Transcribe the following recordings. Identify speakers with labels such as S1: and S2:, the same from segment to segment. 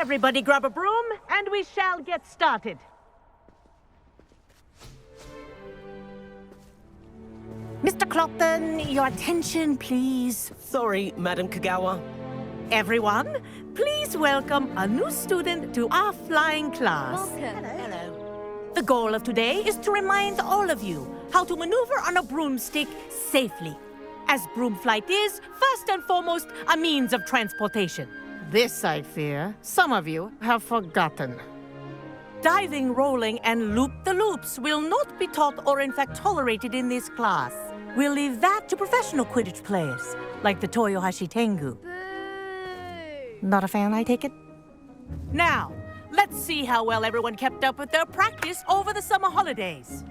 S1: Everybody grab a broom, and we shall get started. Mr. Clopton, your attention, please.
S2: Sorry, Madam Kagawa.
S1: Everyone, please welcome a new student to our flying class.
S3: Welcome.
S1: Hello. The goal of today is to remind all of you how to maneuver on a broomstick safely, as broom flight is, first and foremost, a means of transportation. This, I fear, some of you have forgotten. Diving, rolling, and loop-the-loops will not be taught or in fact tolerated in this class. We'll leave that to professional Quidditch players, like the Toyohashi Tengu.
S3: Boo!
S1: Not a fan, I take it? Now, let's see how well everyone kept up with their practice over the summer holidays.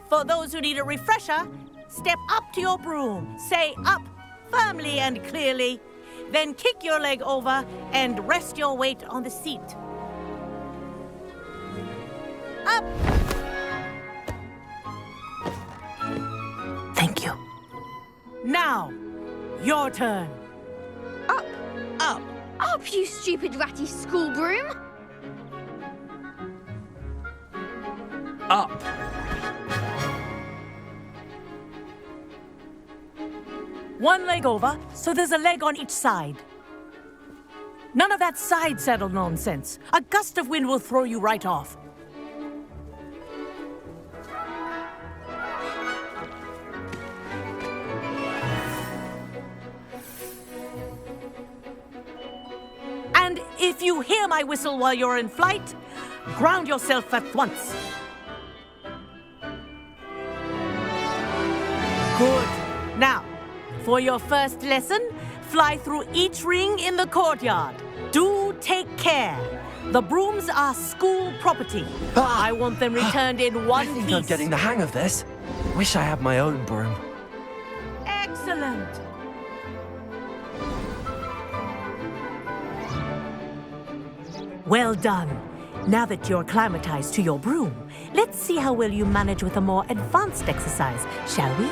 S1: For those who need a refresher, step up to your broom, say up firmly and clearly, then kick your leg over and rest your weight on the seat. Up! Thank you. Now, your turn.
S3: Up!
S2: Up!
S3: Up, you stupid ratty school broom!
S2: Up!
S1: One leg over, so there's a leg on each side. None of that side saddle nonsense. A gust of wind will throw you right off. And if you hear my whistle while you're in flight, ground yourself at once. Good. Now, for your first lesson, fly through each ring in the courtyard. Do take care. The brooms are school property. I want them returned in one
S4: I think
S1: piece.
S4: I'm getting the hang of this. Wish I had my own broom.
S1: Excellent. Well done. Now that you're acclimatized to your broom, let's see how well you manage with a more advanced exercise, shall we?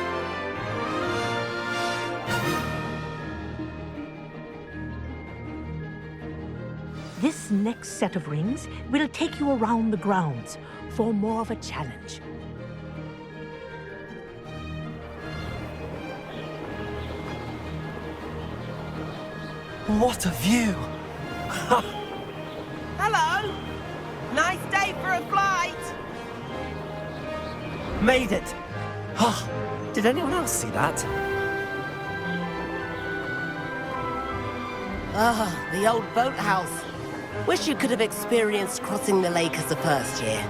S1: This next set of rings will take you around the grounds for more of a challenge.
S4: What a view!
S2: Hello! Nice day for a flight!
S4: Made it! Oh, did anyone else see that?
S2: Ah, the old boathouse. Wish you could have experienced crossing the lake as a first year.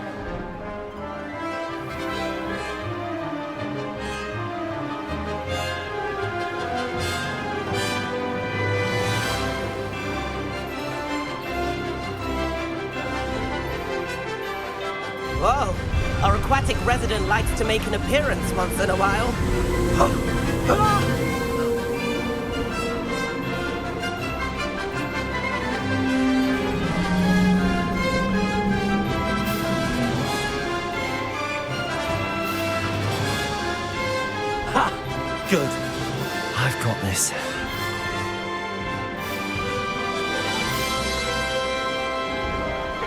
S2: Whoa! Our aquatic resident likes to make an appearance once in a while.
S4: Ha! Good. I've got this.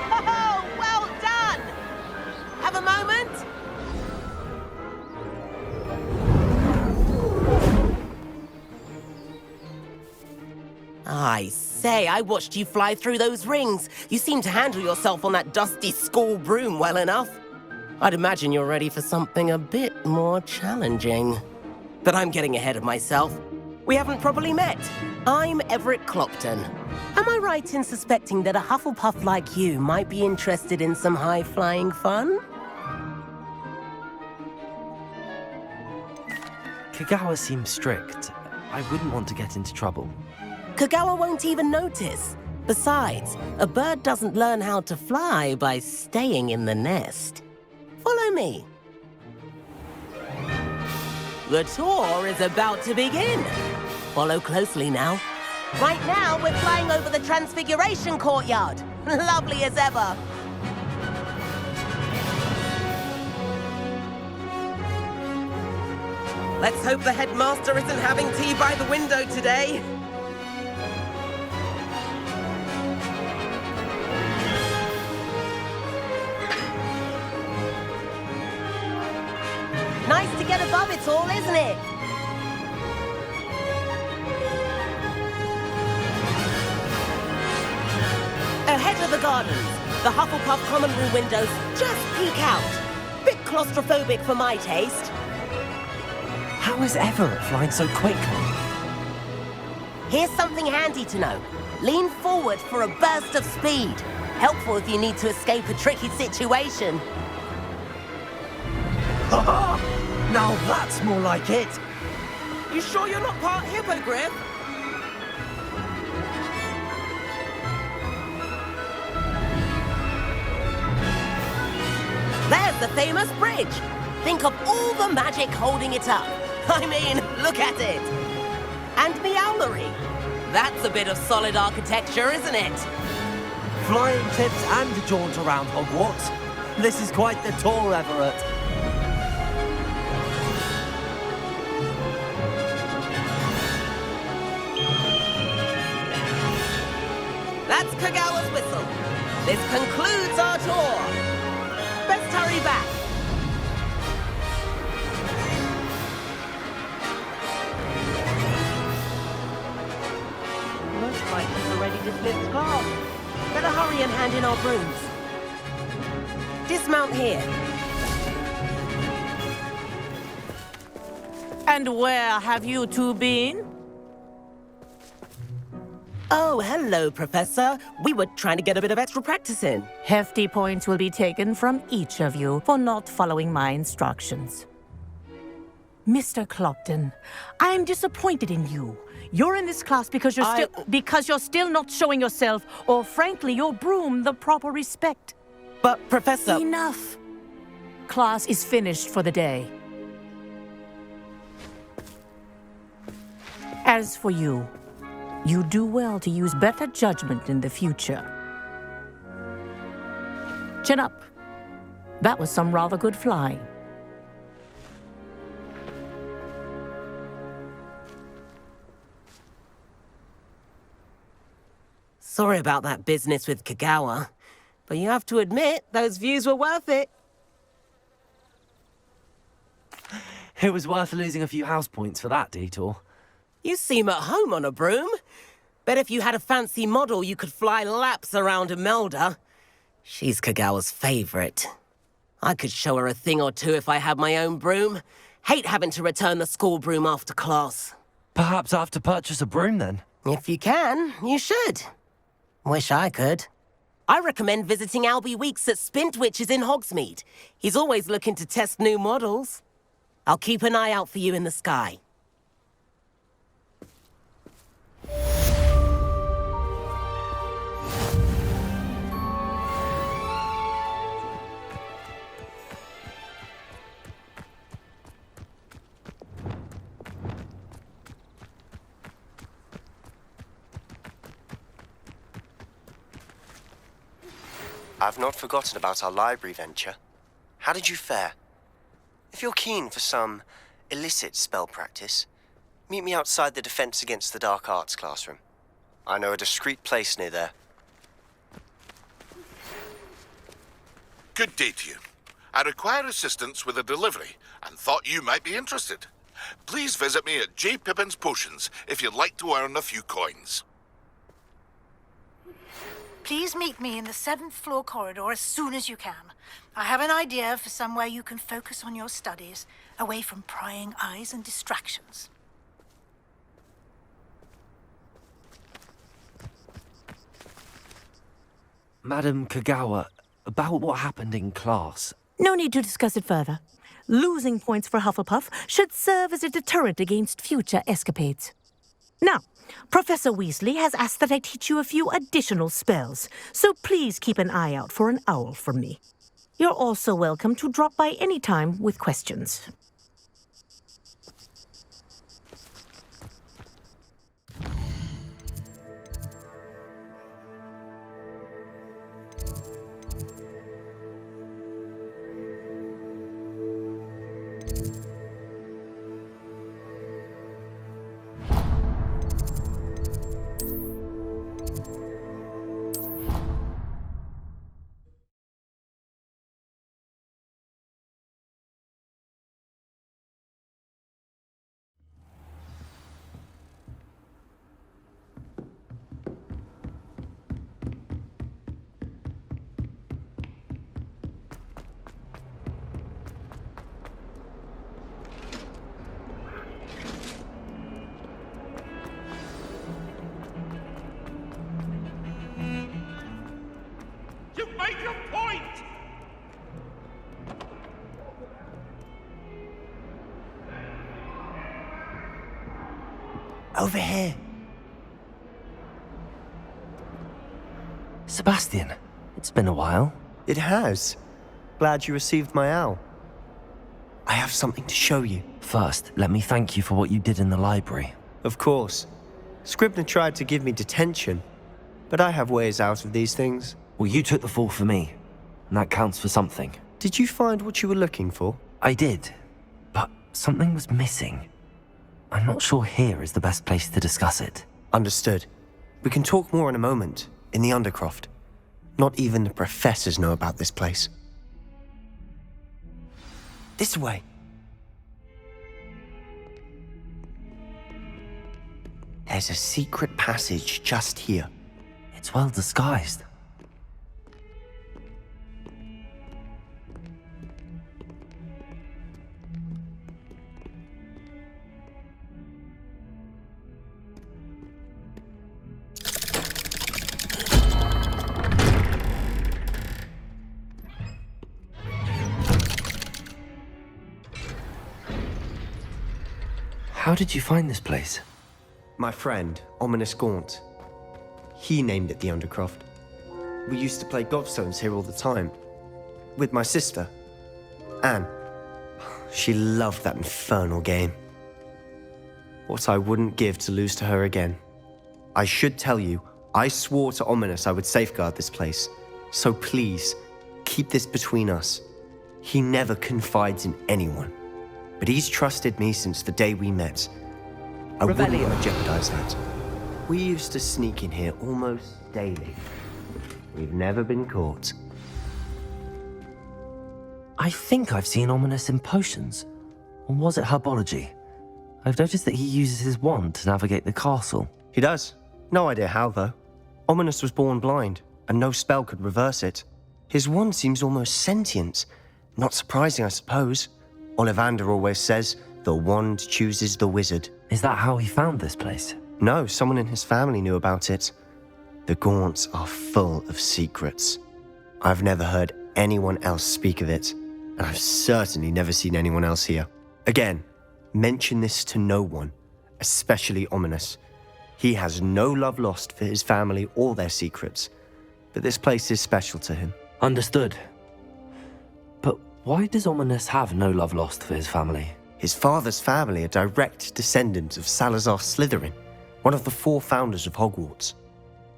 S2: Oh, well done! Have a moment? I say, I watched you fly through those rings. You seem to handle yourself on that dusty school broom well enough. I'd imagine you're ready for something a bit more challenging. But I'm getting ahead of myself. We haven't properly met. I'm Everett Clopton. Am I right in suspecting that a Hufflepuff like you might be interested in some high-flying fun?
S4: Kagawa seems strict. I wouldn't want to get into trouble.
S2: Kagawa won't even notice. Besides, a bird doesn't learn how to fly by staying in the nest. Follow me. The tour is about to begin. Follow closely now. Right now, we're flying over the Transfiguration Courtyard. Lovely as ever. Let's hope the headmaster isn't having tea by the window today. right above it all, isn't it? Ahead of the gardens, the Hufflepuff common room windows just peek out. Bit claustrophobic for my taste.
S4: How is Everett flying so quickly?
S2: Here's something handy to know. Lean forward for a burst of speed. Helpful if you need to escape a tricky situation.
S4: Now that's more like it.
S2: You sure you're not part hippogriff? There's the famous bridge. Think of all the magic holding it up. I mean, look at it. And Meowlery. That's a bit of solid architecture, isn't it?
S4: Flying tips and a jaunt around Hogwarts. This is quite the tour, Everett.
S2: That's Kagawa's whistle. This concludes our tour. Let's hurry back. Looks like it's already dismissed class. Better hurry and hand in our brooms. Dismount here.
S1: And where have you two been?
S2: Oh, hello, Professor. We were trying to get a bit of extra practice in.
S1: Hefty points will be taken from each of you for not following my instructions. Mr. Clopton, I'm disappointed in you. You're in this class because you're still not showing yourself, or frankly, your broom the proper respect.
S2: But, Professor...
S1: Enough. Class is finished for the day. As for you, you do well to use better judgment in the future. Chin up. That was some rather good flying.
S2: Sorry about that business with Kagawa, but you have to admit, those views were worth it.
S4: It was worth losing a few house points for that detour.
S2: You seem at home on a broom. Bet if you had a fancy model, you could fly laps around Imelda. She's Kagawa's favorite. I could show her a thing or two if I had my own broom. Hate having to return the school broom after class.
S4: Perhaps I have to purchase a broom then?
S2: If you can, you should. Wish I could. I recommend visiting Albie Weeks at Spintwitches in Hogsmeade. He's always looking to test new models. I'll keep an eye out for you in the sky.
S5: I've not forgotten about our library venture. How did you fare? If you're keen for some illicit spell practice, meet me outside the Defense Against the Dark Arts classroom. I know a discreet place near there.
S6: Good day to you. I require assistance with a delivery and thought you might be interested. Please visit me at J. Pippin's Potions if you'd like to earn a few coins.
S7: Please meet me in the 7th floor corridor as soon as you can. I have an idea for somewhere you can focus on your studies, away from prying eyes and distractions.
S4: Madam Kagawa, about what happened in class.
S1: No need to discuss it further. Losing points for Hufflepuff should serve as a deterrent against future escapades. Now, Professor Weasley has asked that I teach you a few additional spells, so please keep an eye out for an owl from me. You're also welcome to drop by any time with questions.
S8: Over here.
S4: Sebastian, it's been a while.
S8: It has. Glad you received my owl. I have something to show you.
S4: First, let me thank you for what you did in the library.
S8: Of course. Scribner tried to give me detention, but I have ways out of these things.
S4: Well, you took the fall for me, and that counts for something.
S8: Did you find what you were looking for?
S4: I did, but something was missing. I'm not sure here is the best place to discuss it.
S8: Understood. We can talk more in a moment, in the Undercroft. Not even the professors know about this place. This way. There's a secret passage just here.
S4: It's well disguised. How did you find this place?
S8: My friend, Ominous Gaunt. He named it the Undercroft. We used to play gobstones here all the time. With my sister, Anne. She loved that infernal game. What I wouldn't give to lose to her again. I should tell you, I swore to Ominous I would safeguard this place. So please, keep this between us. He never confides in anyone. But he's trusted me since the day we met. I wouldn't want to jeopardize that. We used to sneak in here almost daily. We've never been caught.
S4: I think I've seen Ominous in potions. Or was it herbology? I've noticed that he uses his wand to navigate the castle.
S8: He does. No idea how, though. Ominous was born blind, and no spell could reverse it. His wand seems almost sentient. Not surprising, I suppose. Ollivander always says, the wand chooses the wizard.
S4: Is that how he found this place?
S8: No, someone in his family knew about it. The Gaunts are full of secrets. I've never heard anyone else speak of it, and I've certainly never seen anyone else here. Again, mention this to no one, especially Ominous. He has no love lost for his family or their secrets, but this place is special to him.
S4: Understood. But why does Ominous have no love lost for his family?
S8: His father's family are direct descendants of Salazar Slytherin, one of the 4 founders of Hogwarts.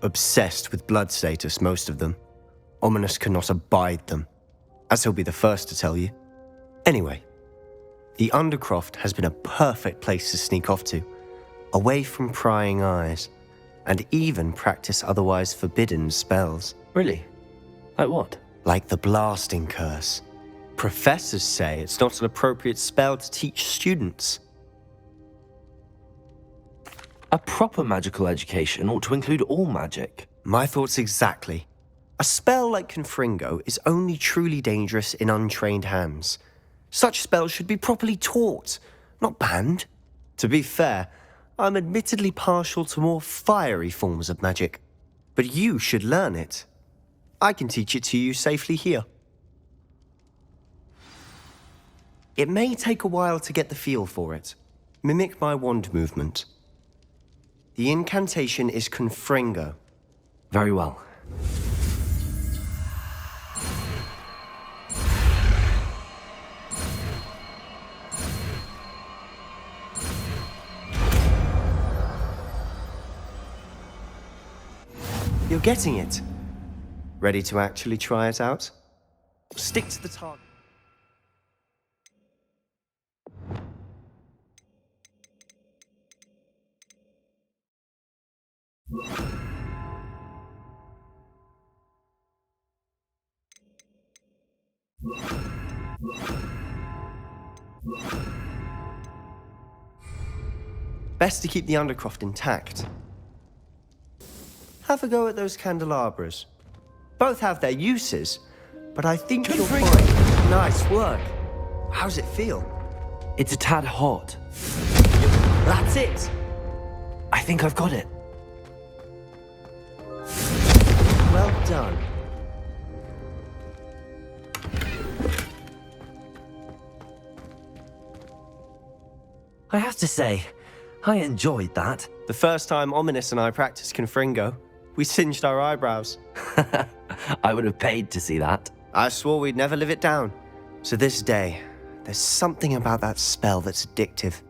S8: Obsessed with blood status, most of them. Ominous cannot abide them, as he'll be the first to tell you. Anyway, the Undercroft has been a perfect place to sneak off to, away from prying eyes, and even practice otherwise forbidden spells.
S4: Really? Like what?
S8: Like the blasting curse. Professors say it's not an appropriate spell to teach students.
S4: A proper magical education ought to include all magic.
S8: My thoughts exactly. A spell like Confringo is only truly dangerous in untrained hands. Such spells should be properly taught, not banned. To be fair, I'm admittedly partial to more fiery forms of magic. But you should learn it. I can teach it to you safely here. It may take a while to get the feel for it. Mimic my wand movement. The incantation is Confringo.
S4: Very well.
S8: You're getting it. Ready to actually try it out? Stick to the target. Best to keep the Undercroft intact. Have a go at those candelabras. Both have their uses, but I think you'll find... Nice work. How's it feel?
S4: It's a tad hot.
S8: That's it.
S4: I think I've got it.
S8: Well done.
S4: I have to say, I enjoyed that.
S8: The first time Ominous and I practiced Confringo, we singed our eyebrows.
S4: I would have paid to see that.
S8: I swore we'd never live it down. So this day, there's something about that spell that's addictive.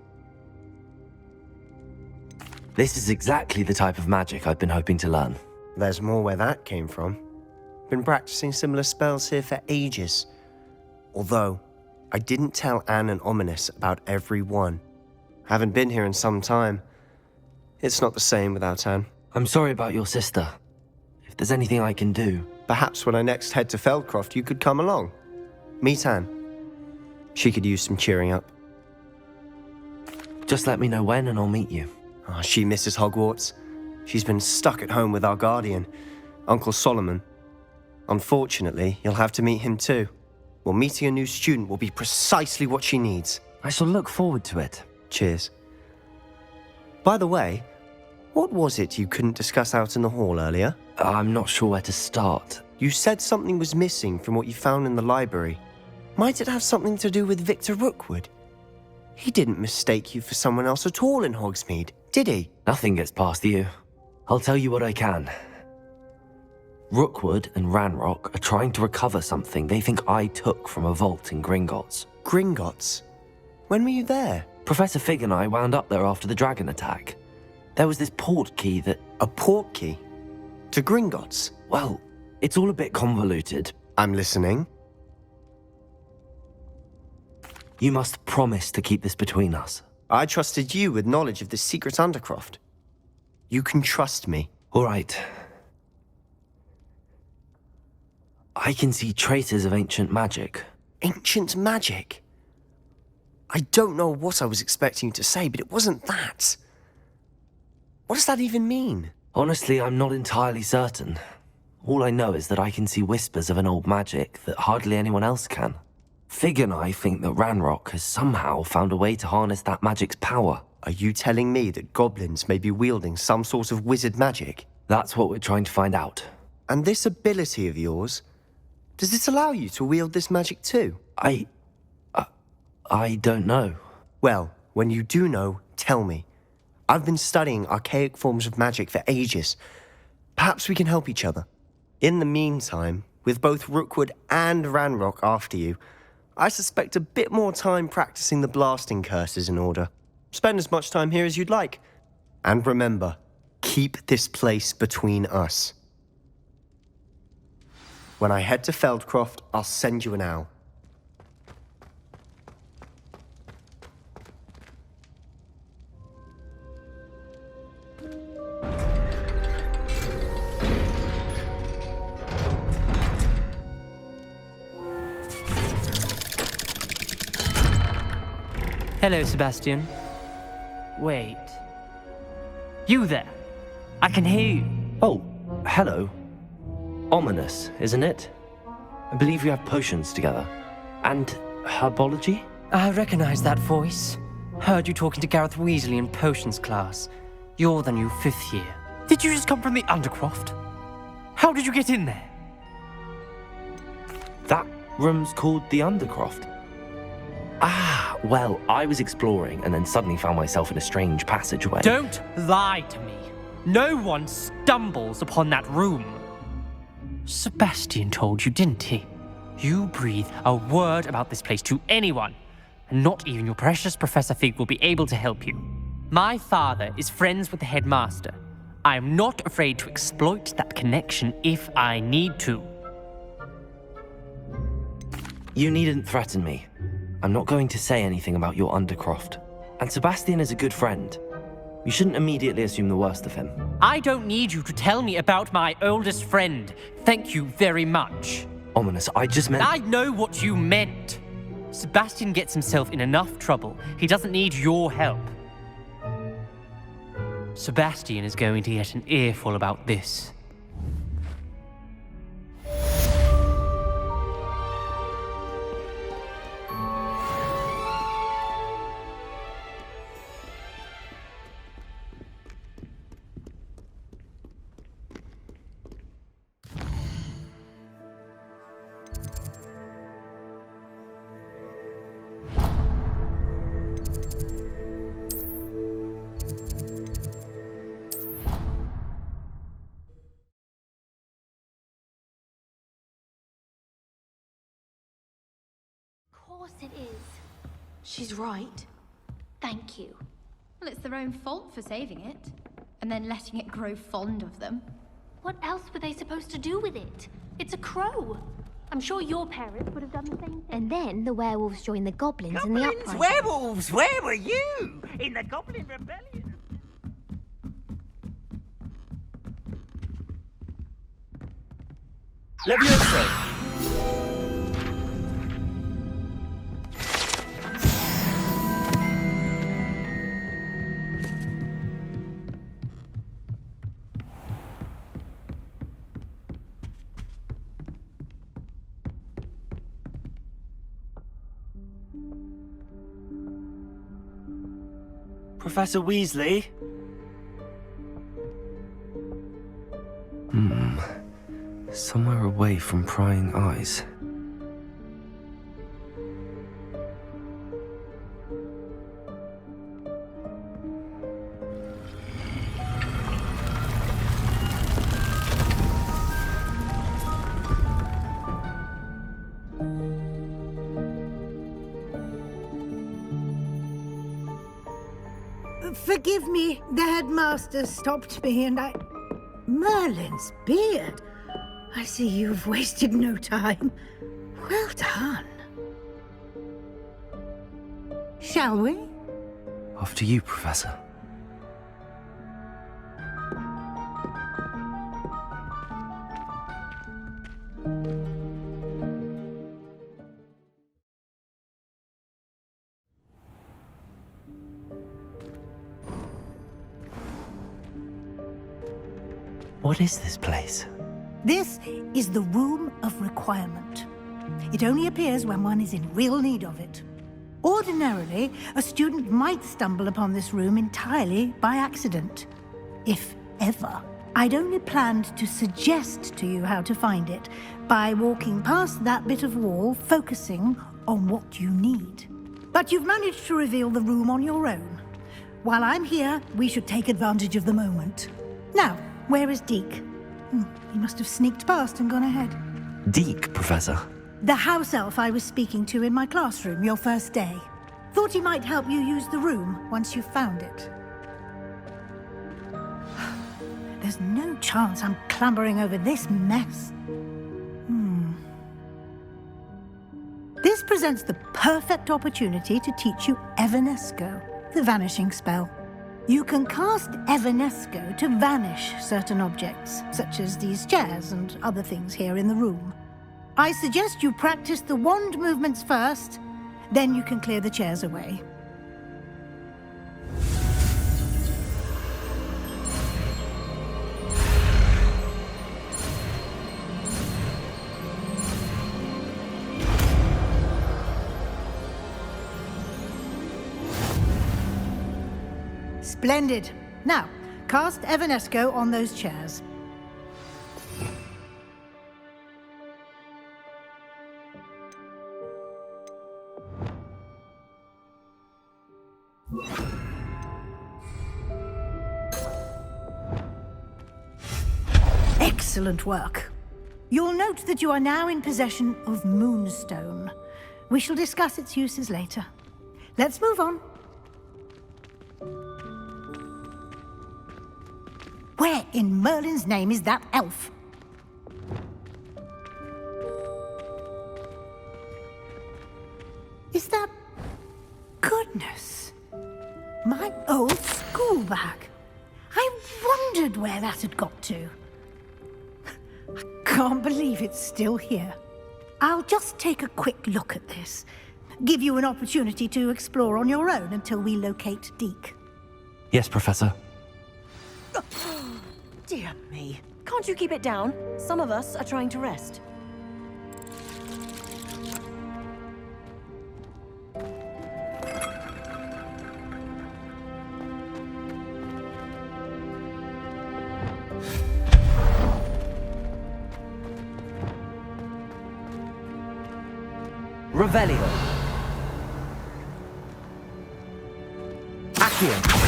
S4: This is exactly the type of magic I've been hoping to learn.
S8: There's more where that came from. Been practicing similar spells here for ages. Although, I didn't tell Anne and Ominous about every one. Haven't been here in some time. It's not the same without Anne.
S4: I'm sorry about your sister. If there's anything I can do...
S8: Perhaps when I next head to Feldcroft, you could come along. Meet Anne. She could use some cheering up.
S4: Just let me know when and I'll meet you.
S8: Oh, she misses Hogwarts. She's been stuck at home with our guardian, Uncle Solomon. Unfortunately, you'll have to meet him too. Well, meeting a new student will be precisely what she needs.
S4: I shall look forward to it.
S8: Cheers. By the way, what was it you couldn't discuss out in the hall earlier?
S4: I'm not sure where to start.
S8: You said something was missing from what you found in the library. Might it have something to do with Victor Rookwood? He didn't mistake you for someone else at all in Hogsmeade, did he?
S4: Nothing gets past you. I'll tell you what I can. Rookwood and Ranrock are trying to recover something they think I took from a vault in Gringotts.
S8: Gringotts? When were you there?
S4: Professor Fig and I wound up there after the dragon attack. There was this port key that...
S8: A port key? To Gringotts?
S4: Well, it's all a bit convoluted.
S8: I'm listening.
S4: You must promise to keep this between us.
S8: I trusted you with knowledge of the secret Undercroft. You can trust me.
S4: All right. I can see traces of ancient magic.
S8: Ancient magic? I don't know what I was expecting you to say, but it wasn't that. What does that even mean?
S4: Honestly, I'm not entirely certain. All I know is that I can see whispers of an old magic that hardly anyone else can. Fig and I think that Ranrock has somehow found a way to harness that magic's power.
S8: Are you telling me that goblins may be wielding some sort of wizard magic?
S4: That's what we're trying to find out.
S8: And this ability of yours, does it allow you to wield this magic too?
S4: I don't know.
S8: Well, when you do know, tell me. I've been studying archaic forms of magic for ages. Perhaps we can help each other. In the meantime, with both Rookwood and Ranrock after you, I suspect a bit more time practicing the blasting curse is in order. Spend as much time here as you'd like. And remember, keep this place between us. When I head to Feldcroft, I'll send you an owl.
S9: Hello, Sebastian. Wait. You there? I can hear you.
S4: Oh, hello. Ominous, isn't it? I believe we have potions together. And herbology?
S9: I recognize that voice. Heard you talking to Gareth Weasley in potions class. You're the new 5th year. Did you just come from the Undercroft? How did you get in there?
S4: That room's called the Undercroft. Ah, well, I was exploring and then suddenly found myself in a strange passageway.
S9: Don't lie to me. No one stumbles upon that room. Sebastian told you, didn't he? You breathe a word about this place to anyone, and not even your precious Professor Fig will be able to help you. My father is friends with the headmaster. I am not afraid to exploit that connection if I need to.
S4: You needn't threaten me. I'm not going to say anything about your Undercroft. And Sebastian is a good friend. You shouldn't immediately assume the worst of him.
S9: I don't need you to tell me about my oldest friend. Thank you very much.
S4: Ominous, I just meant...
S9: I know what you meant. Sebastian gets himself in enough trouble. He doesn't need your help. Sebastian is going to get an earful about this.
S3: course it is.
S10: She's right.
S3: Thank you. Well, it's their own fault for saving it. And then letting it grow fond of them. What else were they supposed to do with it? It's a crow. I'm sure your parents would have done the same thing.
S11: And then the werewolves joined the goblins in the uprising.
S12: Werewolves! Where were you? In the Goblin Rebellion?
S4: Leviosa!
S12: Professor Weasley?
S4: Somewhere away from prying eyes.
S7: Forgive me, the headmaster stopped me and I... Merlin's beard. I see you've wasted no time. Well done. Shall we?
S4: After you, Professor. What is this place?
S7: This is the Room of Requirement. It only appears when one is in real need of it. Ordinarily, a student might stumble upon this room entirely by accident. If ever. I'd only planned to suggest to you how to find it by walking past that bit of wall, focusing on what you need. But you've managed to reveal the room on your own. While I'm here, we should take advantage of the moment. Now, where is Deke? He must have sneaked past and gone ahead.
S4: Deke, Professor.
S7: The house elf I was speaking to in my classroom your first day. Thought he might help you use the room once you found it. There's no chance I'm clambering over this mess. This presents the perfect opportunity to teach you Evanesco, the vanishing spell. You can cast Evanesco to vanish certain objects, such as these chairs and other things here in the room. I suggest you practice the wand movements first, then you can clear the chairs away. Splendid. Now, cast Evanesco on those chairs. Excellent work. You'll note that you are now in possession of Moonstone. We shall discuss its uses later. Let's move on. Where in Merlin's name is that elf? Is that... Goodness. My old school bag. I wondered where that had got to. I can't believe it's still here. I'll just take a quick look at this. Give you an opportunity to explore on your own until we locate Deke.
S4: Yes, Professor.
S10: Dear me. Can't you keep it down? Some of us are trying to rest.
S12: Revelio. Accio.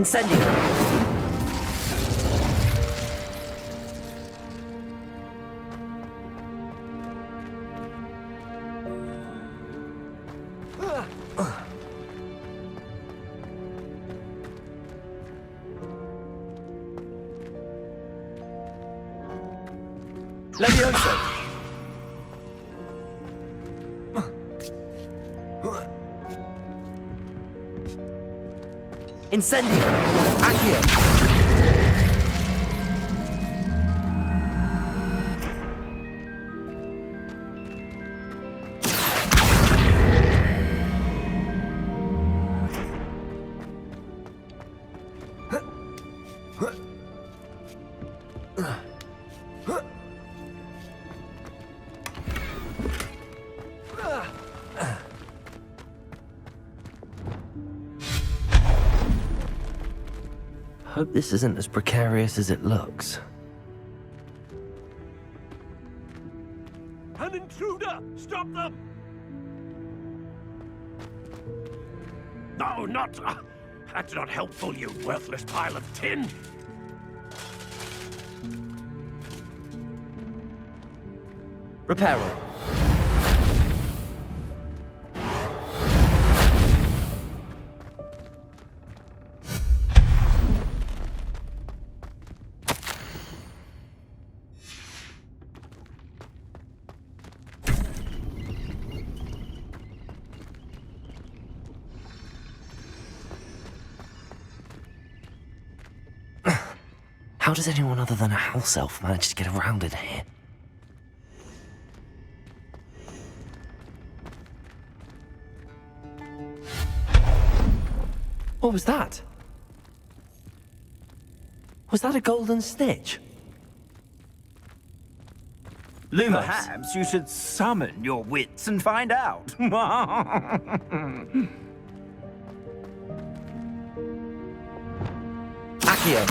S2: Incendio! Levioso! Incendio! Accio!
S4: Hope this isn't as precarious as it looks.
S12: An intruder! Stop them! No, not... that's not helpful, you worthless pile of tin!
S2: Reparo.
S4: How does anyone other than a house elf manage to get around in here? What was that? Was that a golden stitch? Lumos.
S12: Perhaps you should summon your wits and find out.
S2: Accio!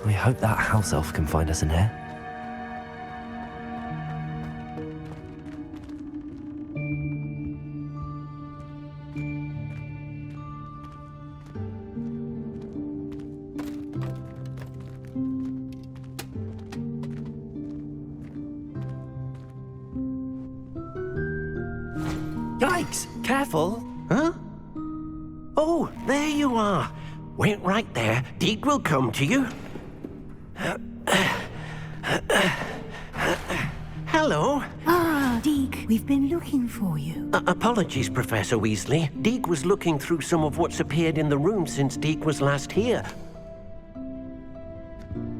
S4: We hope that house elf can find us in here.
S12: Yikes! Careful! Huh? Oh, there you are. Wait right there. Deed will come to you. Hello.
S7: Ah, Deke, we've been looking for you.
S12: Apologies, Professor Weasley. Deke was looking through some of what's appeared in the room since Deke was last here.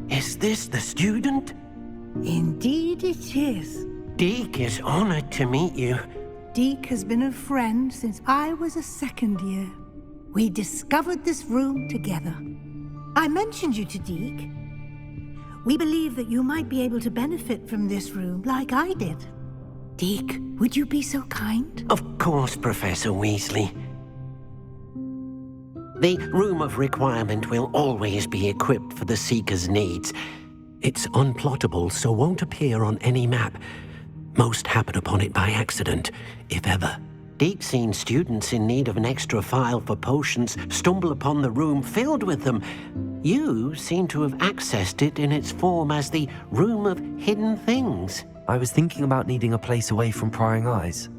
S12: Is this the student?
S7: Indeed it is.
S12: Deke is honored to meet you.
S7: Deke has been a friend since I was a second year. We discovered this room together. I mentioned you to Deke. We believe that you might be able to benefit from this room like I did. Deke, would you be so kind?
S12: Of course, Professor Weasley. The Room of Requirement will always be equipped for the Seeker's needs. It's unplottable, so won't appear on any map. Most happen upon it by accident, if ever. Deke's seen students in need of an extra file for potions stumble upon the room filled with them. You seem to have accessed it in its form as the Room of Hidden Things.
S4: I was thinking about needing a place away from prying eyes.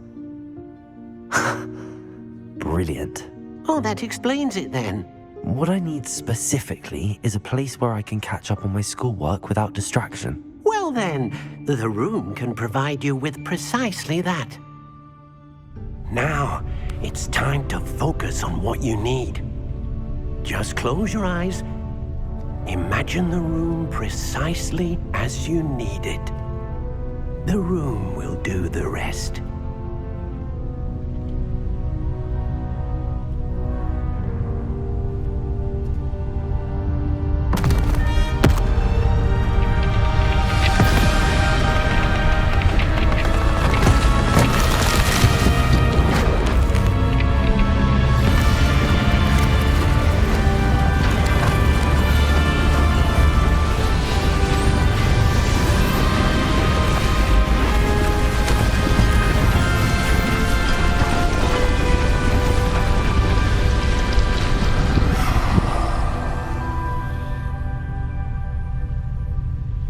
S4: Brilliant.
S12: Oh, that explains it then.
S4: What I need specifically is a place where I can catch up on my schoolwork without distraction.
S12: Well then, the room can provide you with precisely that. Now, it's time to focus on what you need. Just close your eyes. Imagine the room precisely as you need it. The room will do the rest.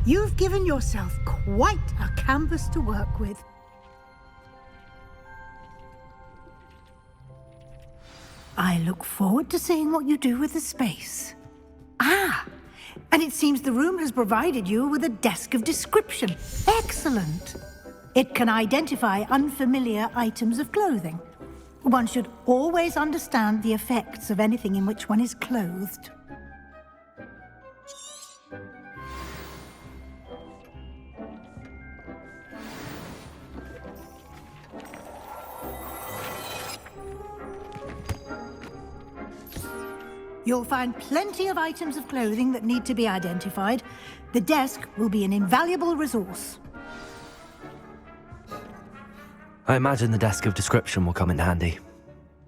S7: You've given yourself quite a canvas to work with. I look forward to seeing what you do with the space. Ah, and it seems the room has provided you with a desk of description. Excellent. It can identify unfamiliar items of clothing. One should always understand the effects of anything in which one is clothed. You'll find plenty of items of clothing that need to be identified. The desk will be an invaluable resource.
S4: I imagine the desk of description will come in handy.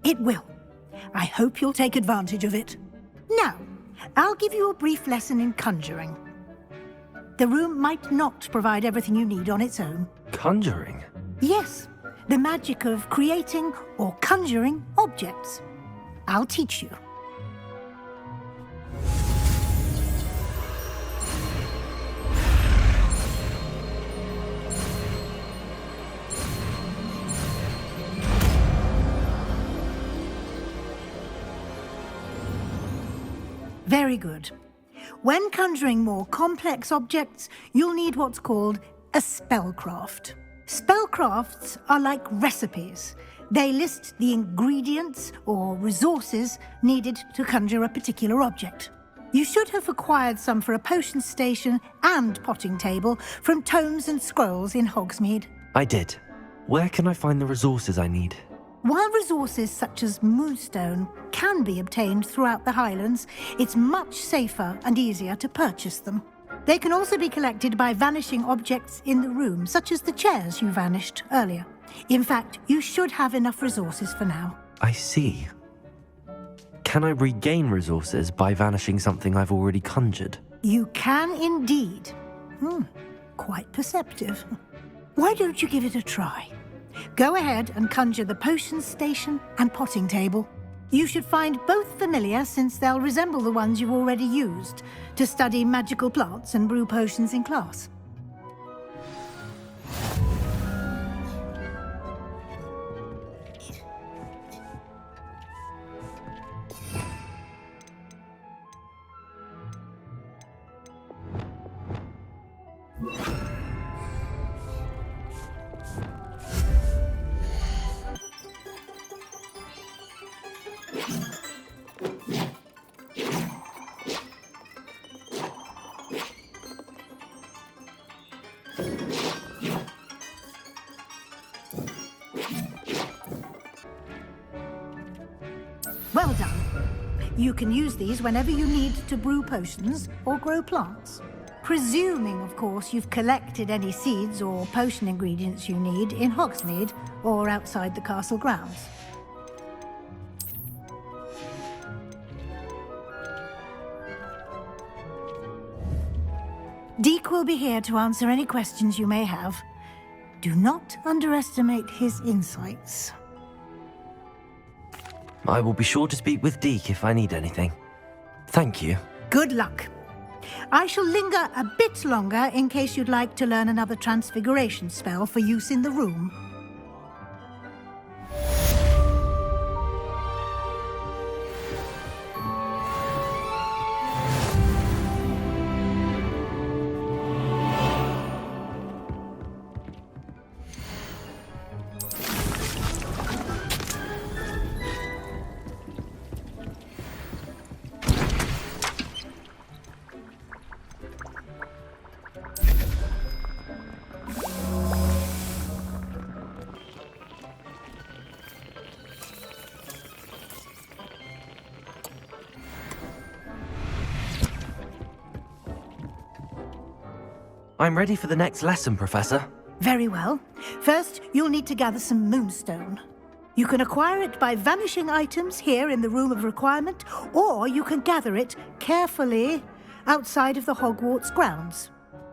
S7: It will. I hope you'll take advantage of it. Now, I'll give you a brief lesson in conjuring. The room might not provide everything you need on its own.
S4: Conjuring?
S7: Yes, the magic of creating or conjuring objects. I'll teach you. Very good. When conjuring more complex objects, you'll need what's called a spellcraft. Spellcrafts are like recipes. They list the ingredients or resources needed to conjure a particular object. You should have acquired some for a potion station and potting table from tomes and scrolls in Hogsmeade.
S4: I did. Where can I find the resources I need?
S7: While resources such as moonstone can be obtained throughout the Highlands, it's much safer and easier to purchase them. They can also be collected by vanishing objects in the room, such as the chairs you vanished earlier. In fact, you should have enough resources for now.
S4: I see. Can I regain resources by vanishing something I've already conjured?
S7: You can indeed. Quite perceptive. Why don't you give it a try? Go ahead and conjure the potion station and potting table. You should find both familiar, since they'll resemble the ones you've already used to study magical plants and brew potions in class. Well done. You can use these whenever you need to brew potions or grow plants. Presuming, of course, you've collected any seeds or potion ingredients you need in Hogsmeade or outside the castle grounds. Deek will be here to answer any questions you may have. Do not underestimate his insights.
S4: I will be sure to speak with Deek if I need anything. Thank you.
S7: Good luck. I shall linger a bit longer in case you'd like to learn another transfiguration spell for use in the room.
S4: I'm ready for the next lesson, Professor.
S7: Very well. First, you'll need to gather some moonstone. You can acquire it by vanishing items here in the Room of Requirement, or you can gather it carefully outside of the Hogwarts grounds.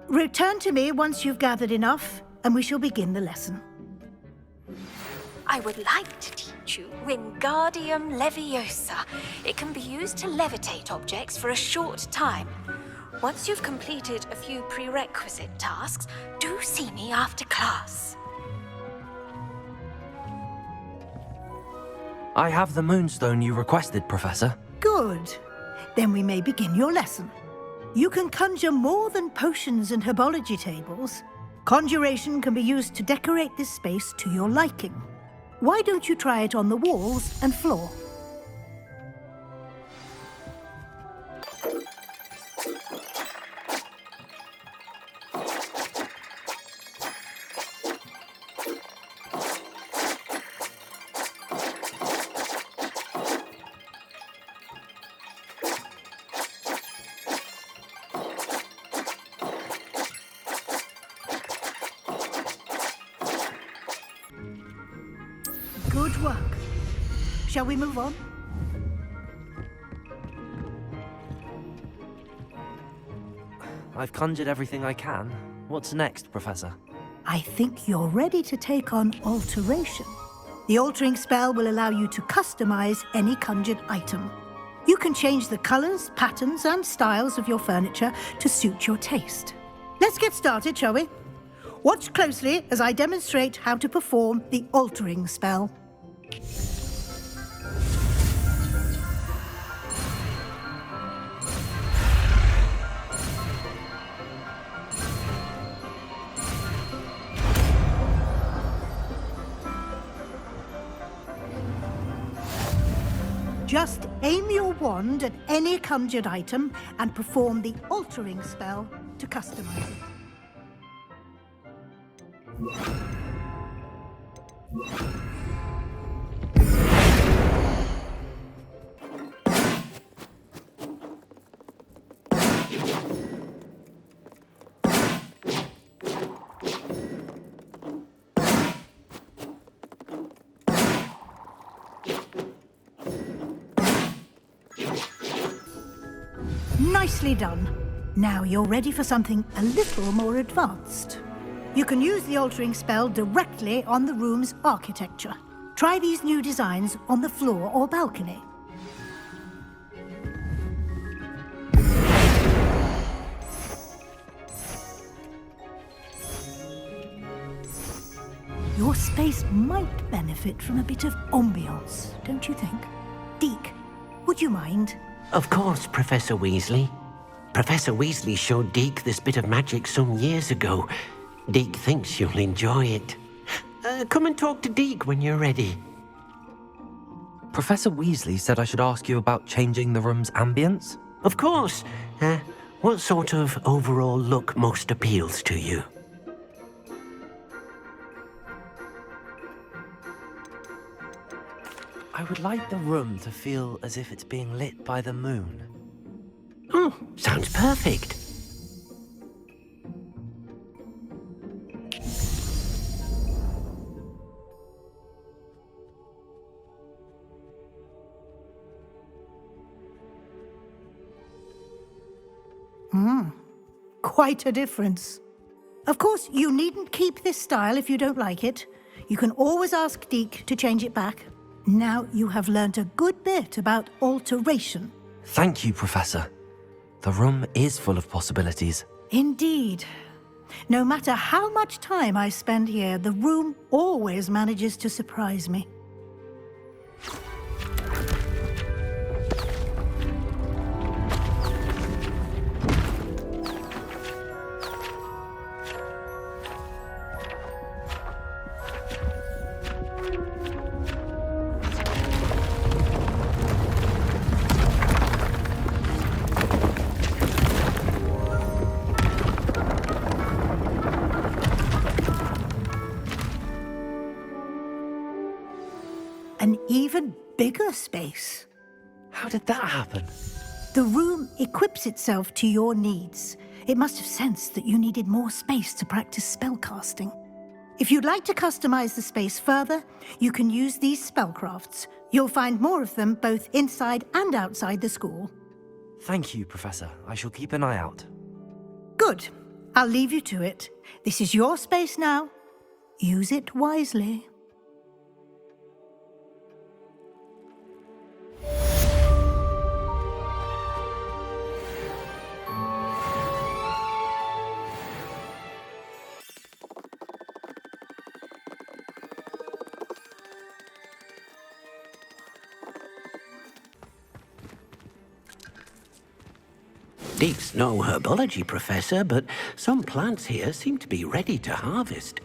S7: Return to me once you've gathered enough, and we shall begin the lesson.
S13: I would like to teach you Wingardium Leviosa. It can be used to levitate objects for a short time. Once you've completed a few prerequisite tasks, do see me after class.
S4: I have the moonstone you requested, Professor.
S7: Good. Then we may begin your lesson. You can conjure more than potions and herbology tables. Conjuration can be used to decorate this space to your liking. Why don't you try it on the walls and floor? Good work. Shall we move on?
S4: I've conjured everything I can. What's next, Professor?
S7: I think you're ready to take on alteration. The altering spell will allow you to customize any conjured item. You can change the colors, patterns, and styles of your furniture to suit your taste. Let's get started, shall we? Watch closely as I demonstrate how to perform the altering spell. Just aim your wand at any conjured item and perform the altering spell to customize it. Nicely done. Now you're ready for something a little more advanced. You can use the altering spell directly on the room's architecture. Try these new designs on the floor or balcony. Your space might benefit from a bit of ambiance, don't you think? Deke, would you mind?
S12: Of course, Professor Weasley. Professor Weasley showed Deke this bit of magic some years ago. Deke thinks you'll enjoy it. Come and talk to Deke when you're ready.
S4: Professor Weasley said I should ask you about changing the room's ambience?
S12: Of course. What sort of overall look most appeals to you?
S4: I would like the room to feel as if it's being lit by the moon.
S12: Oh, sounds perfect.
S7: Quite a difference. Of course, you needn't keep this style if you don't like it. You can always ask Deke to change it back. Now you have learnt a good bit about alteration.
S4: Thank you, Professor. The room is full of possibilities.
S7: Indeed. No matter how much time I spend here, the room always manages to surprise me. An even bigger space.
S4: How did that happen?
S7: The room equips itself to your needs. It must have sensed that you needed more space to practice spellcasting. If you'd like to customize the space further, you can use these spellcrafts. You'll find more of them both inside and outside the school.
S4: Thank you, Professor. I shall keep an eye out.
S7: Good. I'll leave you to it. This is your space now. Use it wisely.
S12: Deep's no herbology professor, but some plants here seem to be ready to harvest.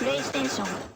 S14: PlayStation